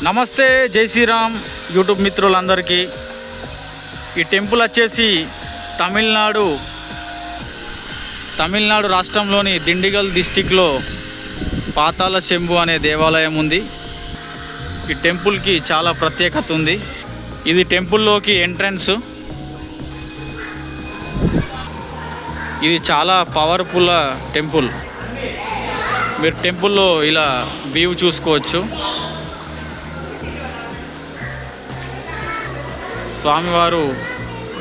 నమస్తే, జై శ్రీరామ్ యూట్యూబ్ మిత్రులందరికీ. ఈ టెంపుల్ వచ్చేసి తమిళనాడు రాష్ట్రంలోని దిండిగల్ డిస్టిక్లో పాతాళ శంభు అనే దేవాలయం ఉంది. ఈ టెంపుల్కి చాలా ప్రత్యేకత ఉంది. ఇది టెంపుల్లోకి ఎంట్రన్స్. ఇది చాలా పవర్ఫుల్ టెంపుల్. మీరు టెంపుల్లో ఇలా వ్యూ చూసుకోవచ్చు. స్వామివారు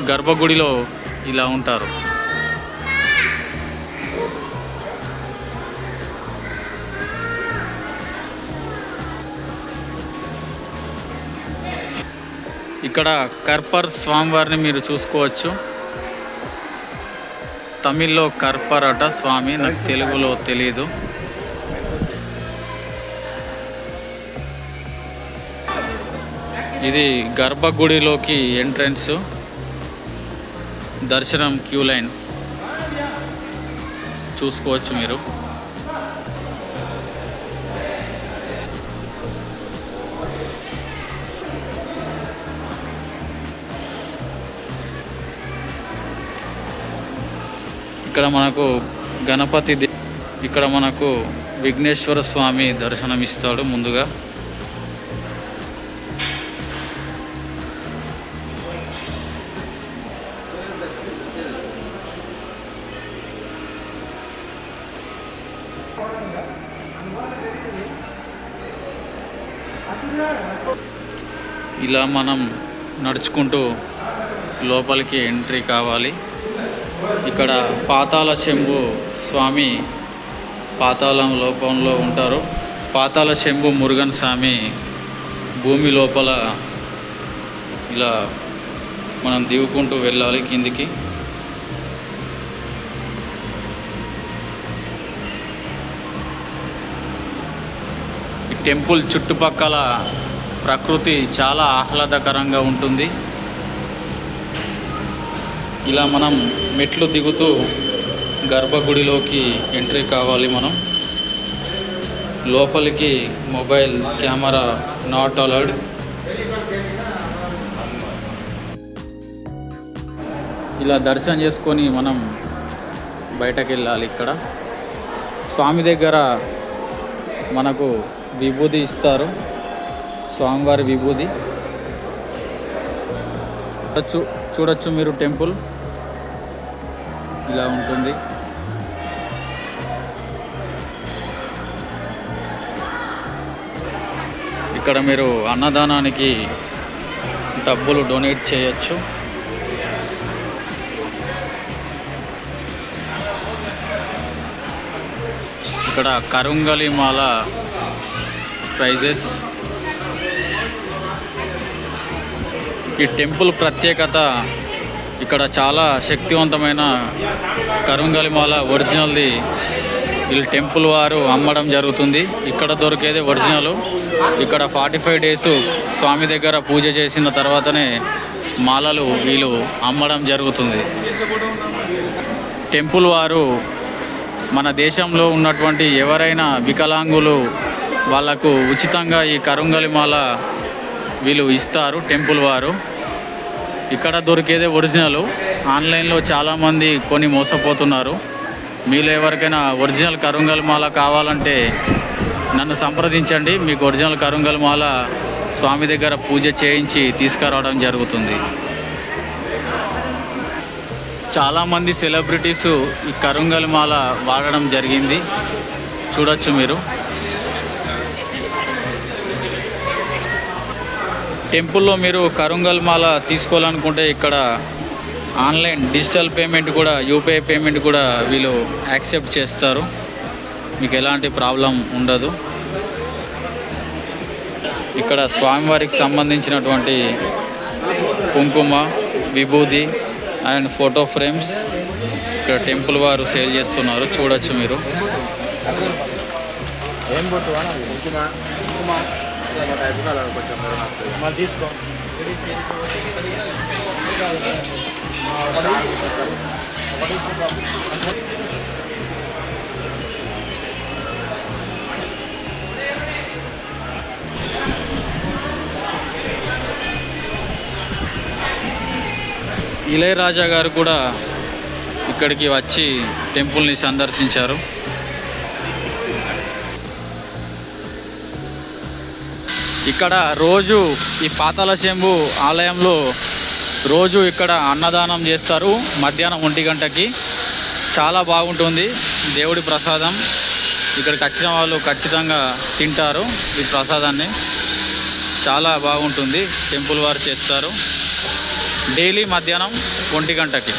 గర్భగుడిలో ఇలా ఉంటారు. ఇక్కడ కర్పర్ స్వామివారిని మీరు చూసుకోవచ్చు. తమిళ్లో కర్పర్ అట స్వామి, నాకు తెలుగులో తెలియదు. ఇది గర్భగుడిలోకి ఎంట్రన్స్. దర్శనం క్యూ లైన్ చూసుకోవచ్చు మీరు. ఇక్కడ మనకు గణపతి, ఇక్కడ మనకు విఘ్నేశ్వర స్వామి దర్శనం ఇస్తాడు ముందుగా. ఇలా మనం నడుచుకుంటూ లోపలికి ఎంట్రీ కావాలి. ఇక్కడ పాతాళ శంభు స్వామి పాతాళం లోపంలో ఉంటారు. పాతాళ శంభు మురుగన్ స్వామి భూమి లోపల ఇలా మనం దిగుకుంటూ వెళ్ళాలి కిందికి. ఈ టెంపుల్ చుట్టుపక్కల ప్రకృతి చాలా ఆహ్లాదకరంగా ఉంటుంది. ఇలా మనం మెట్లు దిగుతూ గర్భగుడిలోకి ఎంట్రీ కావాలి. మనం లోపలికి మొబైల్ కెమెరా నాట్ అలౌడ్. ఇలా దర్శనం చేసుకొని మనం బయటకు వెళ్ళాలి. ఇక్కడ స్వామి దగ్గర మనకు విభూది ఇస్తారు, స్వామివారి విభూది. చూడొచ్చు మీరు టెంపుల్ ఇలా ఉంటుంది. ఇక్కడ మీరు అన్నదానానికి డబ్బులు డొనేట్ చేయొచ్చు. ఇక్కడ కరుంగలి మాల ప్రైజెస్. ఈ టెంపుల్ ప్రత్యేకత, ఇక్కడ చాలా శక్తివంతమైన కరుంగలి మాల ఒరిజినల్ది వీళ్ళు టెంపుల్ వారు అమ్మడం జరుగుతుంది. ఇక్కడ దొరికేది ఒరిజినల్. ఇక్కడ 45 డేస్ స్వామి దగ్గర పూజ చేసిన తర్వాతనే మాలలు వీళ్ళు అమ్మడం జరుగుతుంది. టెంపుల్ వారు మన దేశంలో ఉన్నటువంటి ఎవరైనా వికలాంగులు వాళ్లకు ఉచితంగా ఈ కరుంగలి మాల వీళ్ళు ఇస్తారు టెంపుల్ వారు. ఇక్కడ దొరికేదే ఒరిజినల్. ఆన్లైన్లో చాలామంది కొని మోసపోతున్నారు. మీలో ఎవరికైనా ఒరిజినల్ కరుంగలి మాల కావాలంటే నన్ను సంప్రదించండి. మీకు ఒరిజినల్ కరుంగలి మాల స్వామి దగ్గర పూజ చేయించి తీసుకురావడం జరుగుతుంది. చాలామంది సెలబ్రిటీసు ఈ కరుంగలి మాల వాడడం జరిగింది. చూడొచ్చు మీరు. టెంపుల్లో మీరు కరుంగలి మాల తీసుకోవాలనుకుంటే ఇక్కడ ఆన్లైన్ డిజిటల్ పేమెంట్ కూడా, యూపీఐ పేమెంట్ కూడా వీళ్ళు యాక్సెప్ట్ చేస్తారు. మీకు ఎలాంటి ప్రాబ్లం ఉండదు. ఇక్కడ స్వామివారికి సంబంధించినటువంటి కుంకుమ, విభూది అండ్ ఫోటో ఫ్రేమ్స్ ఇక్కడ టెంపుల్ వారు సేల్ చేస్తున్నారు. చూడొచ్చు మీరు. ఇళయరాజా గారు కూడా ఇక్కడికి వచ్చి టెంపుల్ని సందర్శించారు. ఇక్కడ రోజు ఈ పాతాళ శంభు ఆలయంలో రోజు ఇక్కడ అన్నదానం చేస్తారు మధ్యాహ్నం 1 గంటకి. చాలా బాగుంటుంది దేవుడి ప్రసాదం. ఇక్కడికి వచ్చిన వాళ్ళు ఖచ్చితంగా తింటారు ఈ ప్రసాదాన్ని. చాలా బాగుంటుంది. టెంపుల్ వారు చేస్తారు డైలీ మధ్యాహ్నం 1 గంటకి.